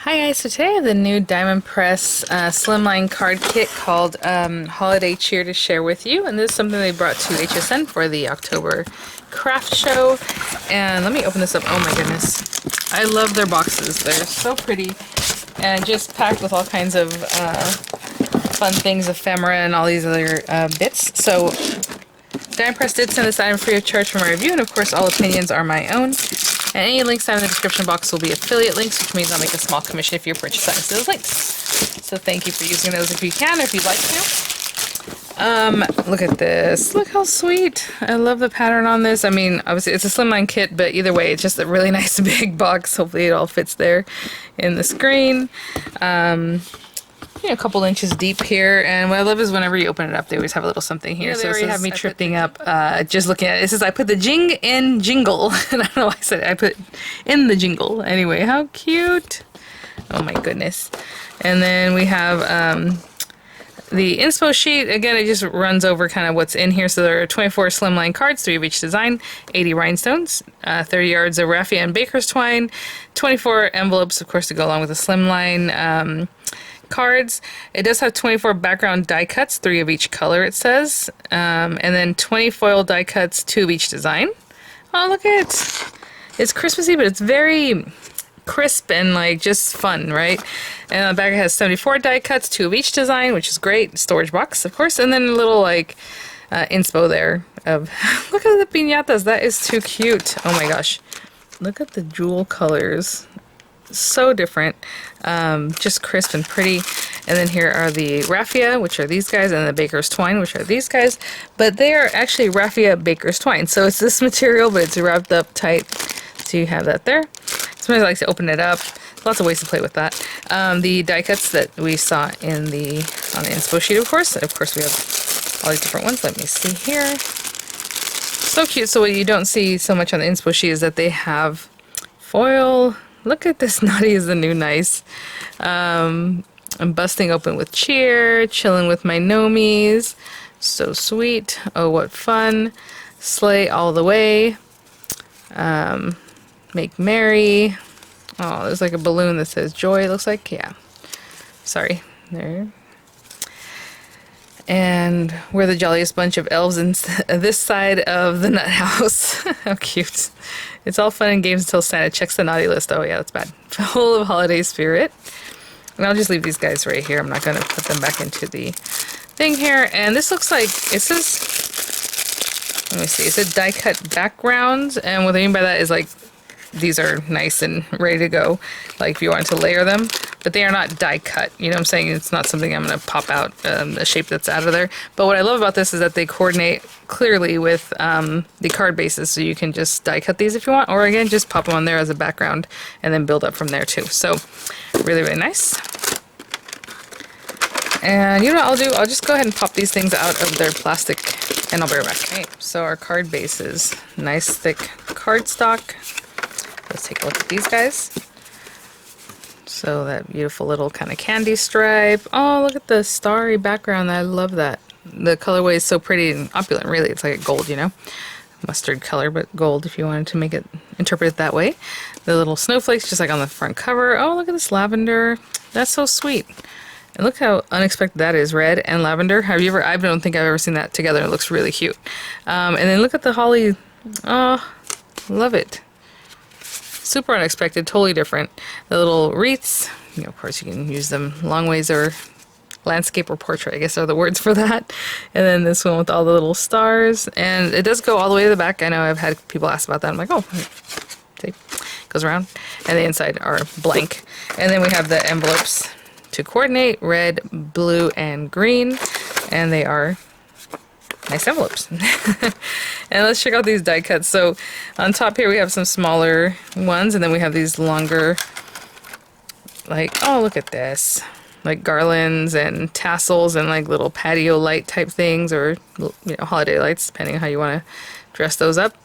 Hi guys, so today I have the new Diamond Press Slimline card kit called Holiday Cheer to share with you, and this is something they brought to HSN for the October craft show. And let me open this up. Oh my goodness, I love their boxes. They're so pretty and just packed with all kinds of fun things, ephemera and all these other bits. So Diamond Press did send this item free of charge for my review, and of course all opinions are my own. And any links down in the description box will be affiliate links, which means I'll make a small commission if you purchase items to those links. So thank you for using those if you can, or if you'd like to. Look at this. Look how sweet. I love the pattern on this. I mean, obviously it's a slimline kit, but either way, it's just a really nice big box. Hopefully it all fits there in the screen. A couple inches deep here, and what I love is whenever you open it up, they always have a little something here. So they already have me tripping up just looking at it. It says I put the jing in jingle, and I don't know why I said it. I put in the jingle. Anyway, how cute! Oh my goodness! And then we have the inspo sheet. Again, it just runs over kind of what's in here. So there are 24 slimline cards, 3 of each design, 80 rhinestones, 30 yards of raffia and baker's twine, 24 envelopes, of course, to go along with the slimline cards. It does have 24 background die cuts, 3 of each color it says, and then 20 foil die cuts, 2 of each design. Oh, look at it. It's Christmassy, but it's very crisp and like just fun, right? And on the back it has 74 die cuts, 2 of each design, which is great. Storage box, of course, and then a little like inspo there of look at the piñatas. That is too cute. Oh my gosh, look at the jewel colors. So different, just crisp and pretty. And then here are the raffia, which are these guys, and the baker's twine, which are these guys, but they are actually raffia baker's twine, so it's this material, but it's wrapped up tight, so you have that there. Sometimes I like to open it up. Lots of ways to play with that. The die cuts that we saw in on the inspo sheet, of course we have all these different ones. Let me see here. So cute. So what you don't see so much on the inspo sheet is that they have foil. Look at this. Naughty is the new nice. I'm busting open with cheer, chilling with my nomies. So sweet. Oh, what fun. Slay all the way. Make merry. Oh, there's like a balloon that says joy, it looks like. Yeah. Sorry. There. And we're the jolliest bunch of elves in this side of the nut house. How cute. It's all fun and games until Santa checks the naughty list. Oh yeah, that's bad. Full of holiday spirit. And I'll just leave these guys right here. I'm not going to put them back into the thing here. And this looks like, it says, let me see, it said die cut backgrounds. And what I mean by that is like, these are nice and ready to go, like if you wanted to layer them, but they are not die cut. You know what I'm saying? It's not something I'm going to pop out a shape that's out of there. But what I love about this is that they coordinate clearly with the card bases, so you can just die cut these if you want, or again, just pop them on there as a background and then build up from there too. So really, really nice. And you know what I'll do? I'll just go ahead and pop these things out of their plastic and I'll be right back. Okay, so our card bases, nice thick cardstock. Let's take a look at these guys. So that beautiful little kind of candy stripe. Oh, look at the starry background. I love that. The colorway is so pretty and opulent, really. It's like a gold, you know? Mustard color, but gold if you wanted to make it, interpret it that way. The little snowflakes just like on the front cover. Oh, look at this lavender. That's so sweet. And look how unexpected that is, red and lavender. I don't think I've ever seen that together. It looks really cute. And then look at the holly. Oh, love it. Super unexpected, totally different. The little wreaths, you know, of course you can use them long ways, or landscape or portrait, I guess are the words for that. And then this one with all the little stars, and it does go all the way to the back. I know I've had people ask about that. I'm like, oh, see, it goes around. And the inside are blank. And then we have the envelopes to coordinate, red, blue, and green, and they are nice envelopes. And let's check out these die cuts. So on top here we have some smaller ones, and then we have these longer, like, oh, look at this, like garlands and tassels and like little patio light type things, or you know, holiday lights, depending on how you want to dress those up.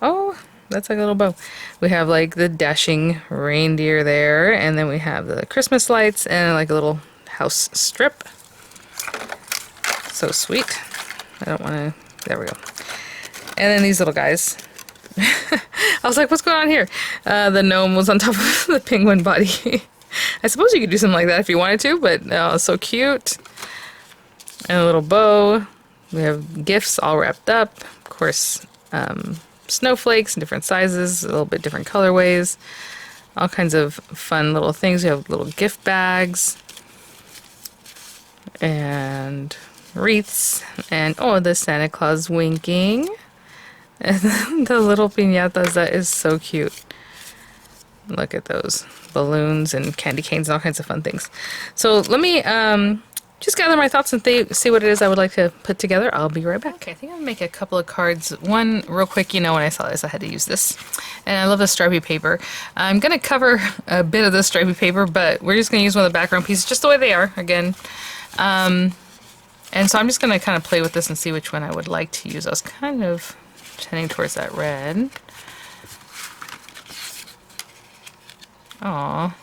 Oh, that's like a little bow. We have like the dashing reindeer there, and then we have the Christmas lights and like a little house strip. So sweet. I don't want to, there we go. And then these little guys. I was like, what's going on here? The gnome was on top of the penguin body. I suppose you could do something like that if you wanted to, but so cute. And a little bow. We have gifts all wrapped up. Of course, snowflakes in different sizes, a little bit different colorways. All kinds of fun little things. We have little gift bags. And wreaths. And oh, the Santa Claus winking. And the little piñatas, that is so cute. Look at those. Balloons and candy canes and all kinds of fun things. So let me just gather my thoughts and see what it is I would like to put together. I'll be right back. Okay, I think I'm gonna make a couple of cards. One real quick, you know, when I saw this I had to use this. And I love the stripy paper. I'm gonna cover a bit of the stripy paper, but we're just gonna use one of the background pieces just the way they are, again. And so I'm just gonna kind of play with this and see which one I would like to use. I was kind of tending towards that red. Aw,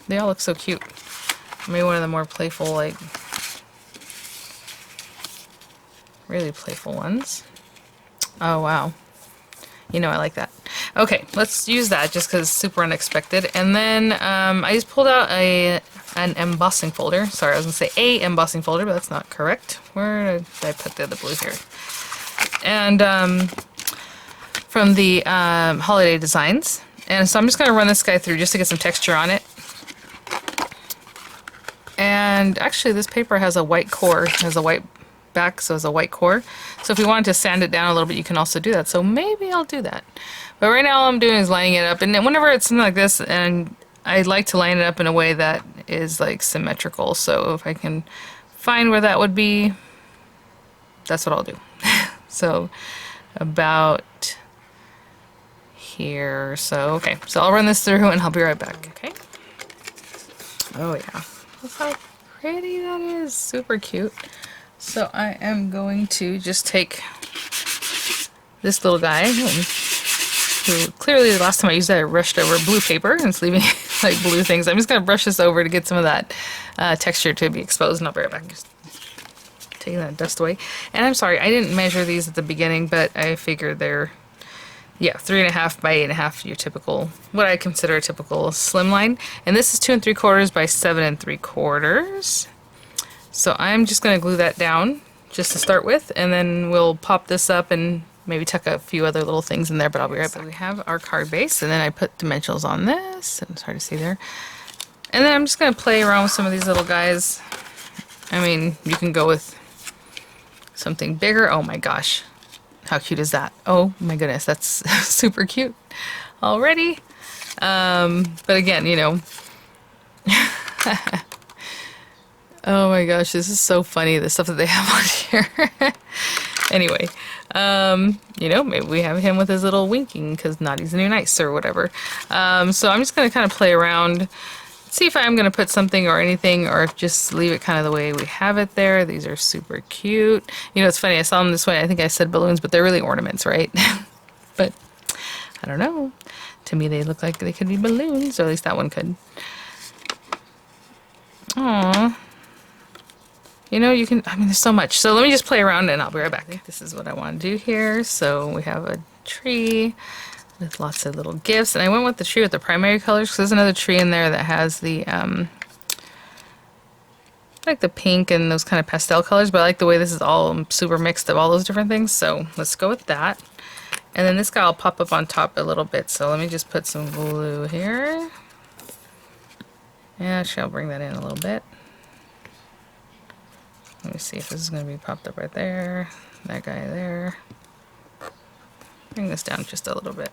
they all look so cute. Maybe one of the more playful, like, really playful ones. Oh, wow. You know, I like that. Okay, let's use that just because it's super unexpected. And then I just pulled out an embossing folder. Sorry, I was going to say a embossing folder, but that's not correct. Where did I put the other blue here? And from the Holiday Designs. And so I'm just going to run this guy through just to get some texture on it. And actually this paper has a white core, it has a white back, so it's a white core. So if you wanted to sand it down a little bit, you can also do that. So maybe I'll do that. But right now all I'm doing is lining it up. And then whenever it's something like this, and I like to line it up in a way that is like symmetrical. So if I can find where that would be, that's what I'll do. So about here. So okay, so I'll run this through and I'll be right back. Okay. Oh yeah. Look how pretty that is. Super cute. So I am going to just take this little guy, who clearly the last time I used that I rushed over blue paper and it's leaving like blue things. I'm just going to brush this over to get some of that texture to be exposed, and I'll be right back. Just taking that dust away. And I'm sorry, I didn't measure these at the beginning, but I figured they're, yeah, 3.5 by 8.5, your typical, what I consider a typical slimline. And this is 2 3/4 by 7 3/4. So I'm just going to glue that down just to start with, and then we'll pop this up and maybe tuck a few other little things in there, but I'll be right back. So we have our card base, and then I put dimensionals on this, and it's hard to see there. And then I'm just going to play around with some of these little guys. I mean, you can go with something bigger. Oh my gosh. How cute is that? Oh my goodness, that's super cute already. But again, you know, oh my gosh, this is so funny, the stuff that they have on here. Anyway, you know, maybe we have him with his little winking because Naughty's the new nice or whatever. So I'm just going to kind of play around, see if I'm going to put something or anything, or just leave it kind of the way we have it there. These are super cute. You know, it's funny, I saw them this way. I think I said balloons, but they're really ornaments, right? But I don't know. To me, they look like they could be balloons, or at least that one could. Aww. You know, you can, I mean, there's so much. So let me just play around and I'll be right back. I think this is what I want to do here. So we have a tree with lots of little gifts, and I went with the tree with the primary colors because there's another tree in there that has the like the pink and those kind of pastel colors, but I like the way this is all super mixed of all those different things, so let's go with that. And then this guy will pop up on top a little bit, so let me just put some glue here. Yeah, actually I'll bring that in a little bit. Let me see if this is going to be popped up right there, that guy there. Bring this down just a little bit.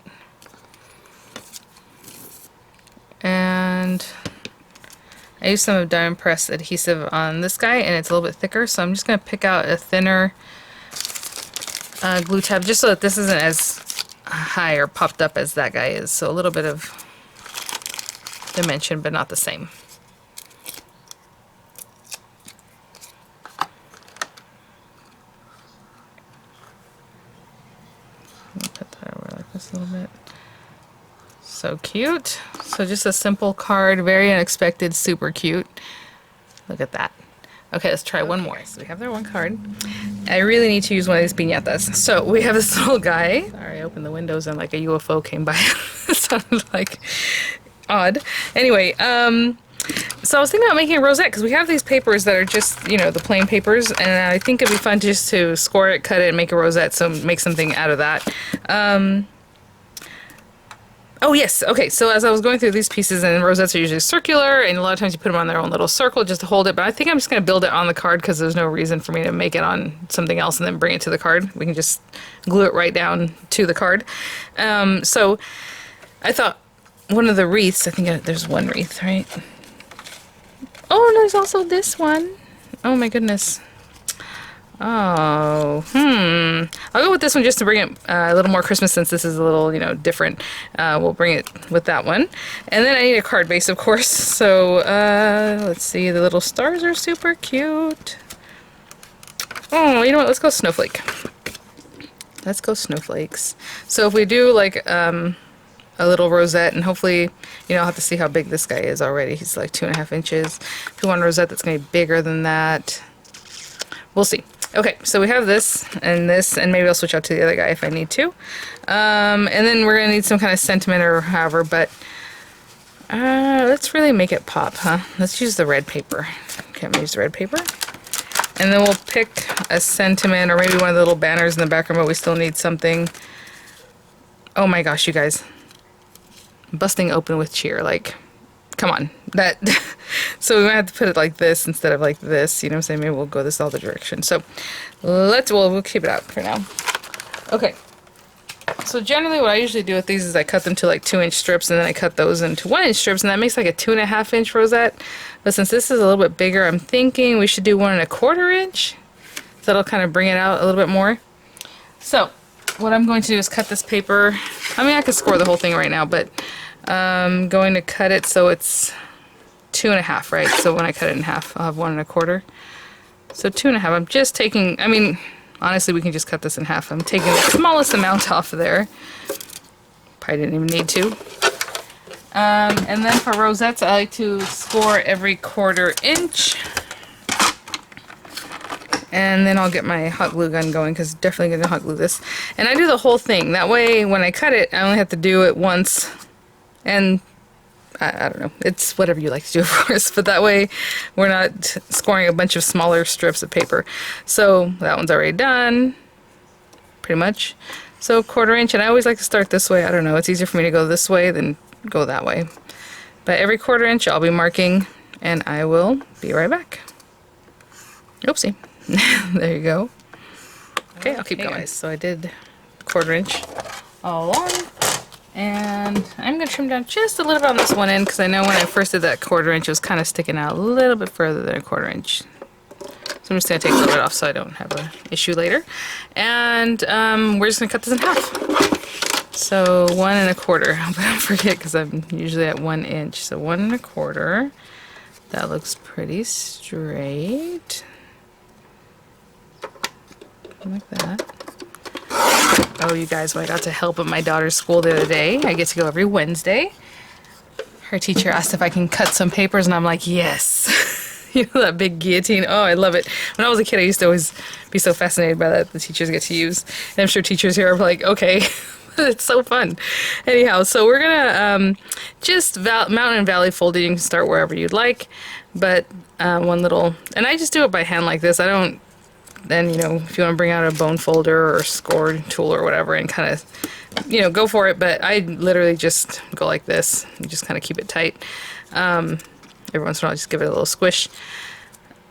And I used some of Diamond Press adhesive on this guy, and it's a little bit thicker, so I'm just going to pick out a thinner glue tab just so that this isn't as high or popped up as that guy is. So a little bit of dimension, but not the same. Put that over like this a little bit. So cute. So just a simple card, very unexpected, super cute. Look at that. Okay, let's try one more. So we have their one card. I really need to use one of these piñatas. So we have this little guy. Sorry, I opened the windows and like a UFO came by. It sounded like odd. Anyway, so I was thinking about making a rosette because we have these papers that are just, you know, the plain papers, and I think it'd be fun just to score it, cut it, and make a rosette, so make something out of that. Oh yes, okay, so as I was going through these pieces, and rosettes are usually circular, and a lot of times you put them on their own little circle just to hold it, but I think I'm just going to build it on the card because there's no reason for me to make it on something else and then bring it to the card. We can just glue it right down to the card. So I thought one of the wreaths, I think there's one wreath, right? Oh, there's also this one. Oh my goodness. Oh, I'll go with this one just to bring it a little more Christmas since this is a little, you know, different. We'll bring it with that one. And then I need a card base, of course. So, let's see. The little stars are super cute. Oh, you know what? Let's go snowflake. Let's go snowflakes. So if we do like a little rosette, and hopefully, you know, I'll have to see how big this guy is already. He's like 2.5 inches. If you want a rosette that's going to be bigger than that, we'll see. Okay, so we have this, and maybe I'll switch out to the other guy if I need to. And then we're going to need some kind of sentiment or however, but let's really make it pop, huh? Let's use the red paper. Okay, I'm going to use the red paper. And then we'll pick a sentiment, or maybe one of the little banners in the background, but we still need something. Oh my gosh, you guys. Busting open with cheer, like, come on. That so we're gonna have to put it like this instead of like this, you know what I'm saying? Maybe we'll go this other direction. So we'll keep it out for now. Okay, so generally what I usually do with these is I cut them to like 2-inch strips, and then I cut those into 1-inch strips, and that makes like a 2.5-inch rosette. But since this is a little bit bigger, I'm thinking we should do 1.25 inch. So that'll kind of bring it out a little bit more. So what I'm going to do is cut this paper. I mean, I could score the whole thing right now, but I'm going to cut it so it's 2.5, right? So when I cut it in half, I'll have 1.25. So 2.5. I'm just taking, I mean, honestly, we can just cut this in half. I'm taking the smallest amount off of there. Probably didn't even need to. And then for rosettes, I like to score every 1/4 inch. And then I'll get my hot glue gun going because definitely going to hot glue this. And I do the whole thing. That way, when I cut it, I only have to do it once. And I don't know, it's whatever you like to do, of course, but that way we're not scoring a bunch of smaller strips of paper. So that one's already done, pretty much. So 1/4 inch, and I always like to start this way. I don't know, it's easier for me to go this way than go that way. But every 1/4 inch I'll be marking, and I will be right back. Oopsie. There you go. Okay, I'll keep going. Guys, so I did 1/4 inch all along. And I'm going to trim down just a little bit on this one end because I know when I first did that 1/4 inch it was kind of sticking out a little bit further than 1/4 inch. So I'm just going to take a little bit off so I don't have an issue later. And we're just going to cut this in half. So 1.25. But don't forget because I'm usually at 1 inch. So 1.25. That looks pretty straight. Like that. Oh, you guys, when I got to help at my daughter's school the other day, I get to go every Wednesday. Her teacher asked if I can cut some papers, and I'm like, yes. You know, that big guillotine. Oh, I love it. When I was a kid, I used to always be so fascinated by that the teachers get to use. And I'm sure teachers here are like, okay, it's so fun. Anyhow, so we're going to just mountain and valley fold it. You can start wherever you'd like, but one little, and I just do it by hand like this. I don't, then, you know, if you want to bring out a bone folder or score tool or whatever and kind of, you know, go for it. But I literally just go like this and just kind of keep it tight. Every once in a while, just give it a little squish.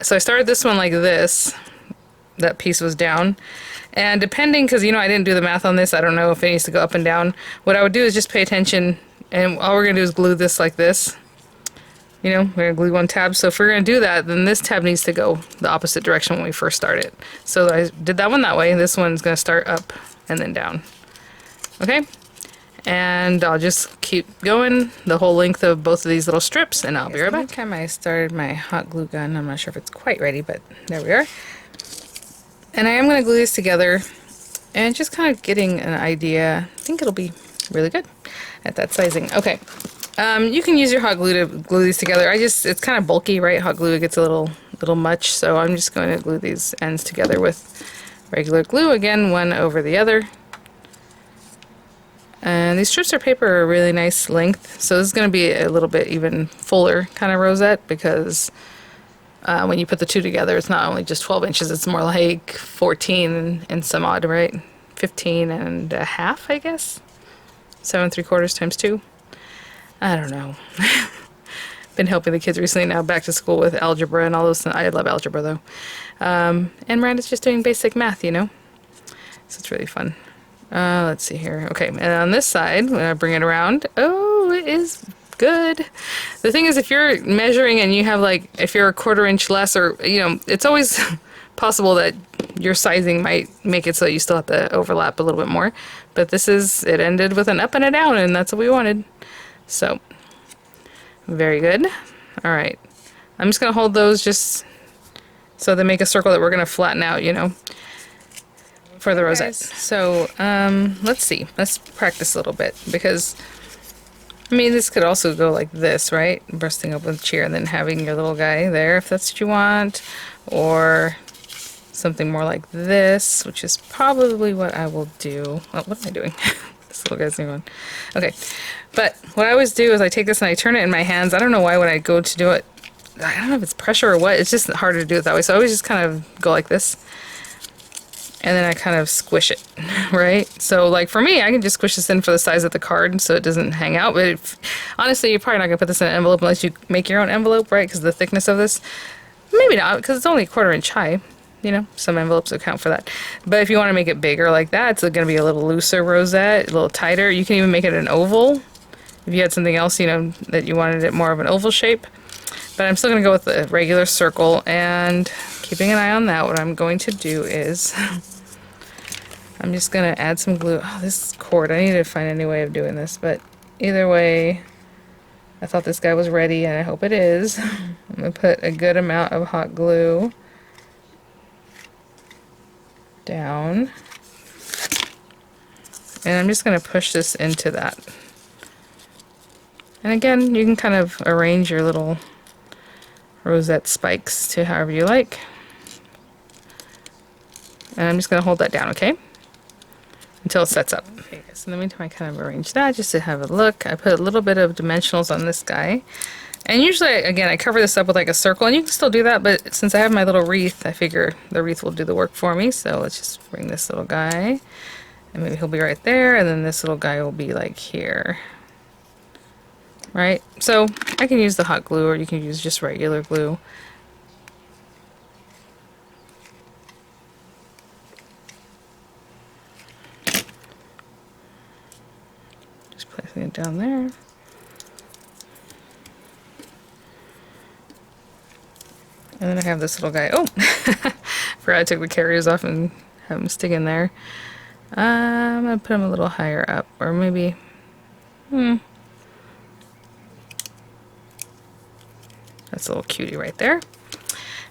So I started this one like this. That piece was down. And depending, because, you know, I didn't do the math on this. I don't know if it needs to go up and down. What I would do is just pay attention. And all we're going to do is glue this like this. You know, we're going to glue one tab. So if we're going to do that, then this tab needs to go the opposite direction when we first start it. So I did that one that way. This one's going to start up and then down. Okay? And I'll just keep going the whole length of both of these little strips, and I'll be right back. Every time I started my hot glue gun, I'm not sure if it's quite ready, but there we are. And I am going to glue these together and just kind of getting an idea. I think it'll be really good at that sizing. Okay. You can use your hot glue to glue these together. It's kind of bulky, right? Hot glue gets a little much, so I'm just going to glue these ends together with regular glue. Again, one over the other. And these strips of paper are a really nice length, so this is going to be a little bit even fuller kind of rosette, because when you put the two together, it's not only just 12 inches, it's more like 14 and some odd, right? 15 and a half, I guess? 7 3/4 times 2. I don't know. Been helping the kids recently now back to school with algebra and all those things. I love algebra though. And Miranda's just doing basic math, you know? So it's really fun. Let's see here. Okay, and on this side, when I bring it around, oh, it is good. The thing is, if you're measuring and you have like, if you're a 1/4 inch less, or, you know, it's always possible that your sizing might make it so you still have to overlap a little bit more. But this is, it ended with an up and a down, and that's what we wanted. So, very good. Alright. I'm just going to hold those just so they make a circle that we're going to flatten out, you know, for the rosette. So, let's see. Let's practice a little bit, because, I mean, this could also go like this, right? Bursting up with cheer and then having your little guy there if that's what you want. Or something more like this, which is probably what I will do. Oh, what am I doing? This little guy's new one. Okay, but what I always do is I take this and I turn it in my hands. I don't know why when I go to do it, I don't know if it's pressure or what, it's just harder to do it that way. So I always just kind of go like this, and then I kind of squish it, right? So like for me, I can just squish this in for the size of the card so it doesn't hang out. But honestly, you're probably not gonna put this in an envelope unless you make your own envelope, right? Because the thickness of this, maybe not, because it's only a 1/4 inch high. You know, some envelopes account for that. But if you want to make it bigger like that, it's going to be a little looser rosette, a little tighter. You can even make it an oval if you had something else, you know, that you wanted it more of an oval shape. But I'm still going to go with the regular circle, and keeping an eye on that, what I'm going to do is I'm just going to add some glue. Oh, this cord, I need to find any way of doing this, but either way, I thought this guy was ready, and I hope it is. I'm going to put a good amount of hot glue down, and I'm just going to push this into that. And again, you can kind of arrange your little rosette spikes to however you like. And I'm just going to hold that down, okay? Until it sets up. Okay, so in the meantime, I kind of arrange that just to have a look. I put a little bit of dimensionals on this guy. And usually, again, I cover this up with like a circle, and you can still do that, but since I have my little wreath, I figure the wreath will do the work for me. So let's just bring this little guy, and maybe he'll be right there, and then this little guy will be like here. Right? So I can use the hot glue, or you can use just regular glue. Just placing it down there. And then I have this little guy. Oh! Forgot I took the carriers off and have him stick in there. I'm going to put him a little higher up. Or maybe... That's a little cutie right there.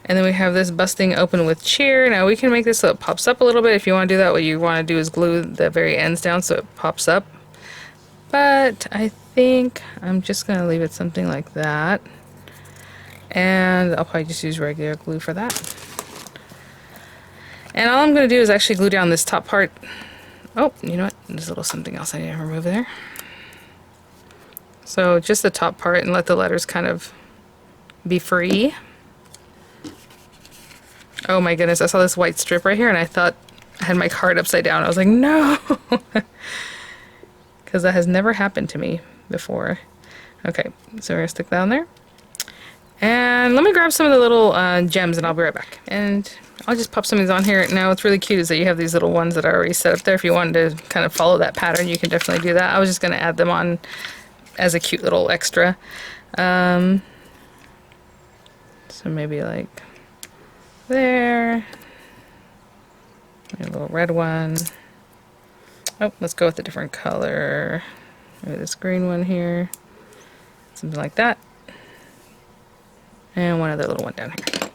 And then we have this busting open with cheer. Now we can make this so it pops up a little bit. If you want to do that, what you want to do is glue the very ends down so it pops up. But I think I'm just going to leave it something like that. And I'll probably just use regular glue for that. And all I'm going to do is actually glue down this top part. Oh, you know what? There's a little something else I need to remove there. So just the top part, and let the letters kind of be free. Oh my goodness, I saw this white strip right here and I thought I had my card upside down. I was like, no! Because that has never happened to me before. Okay, so we're going to stick that on there. And let me grab some of the little gems and I'll be right back. And I'll just pop some of these on here. Now what's really cute is that you have these little ones that are already set up there. If you wanted to kind of follow that pattern, you can definitely do that. I was just going to add them on as a cute little extra. So maybe like there. A little red one. Oh, let's go with a different color. Maybe this green one here. Something like that. And one other little one down here.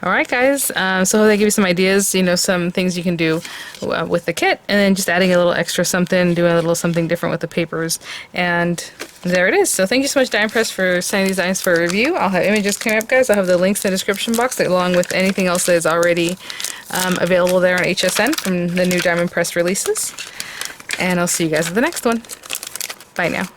Alright guys, so they give you some ideas, you know, some things you can do with the kit, and then just adding a little extra something, doing a little something different with the papers, and there it is. So thank you so much, Die Press, for sending these items for a review. I'll have images coming up, guys. I'll have the links in the description box, along with anything else that is already available there on HSN from the new Diamond Press releases. And I'll see you guys at the next one. Bye now.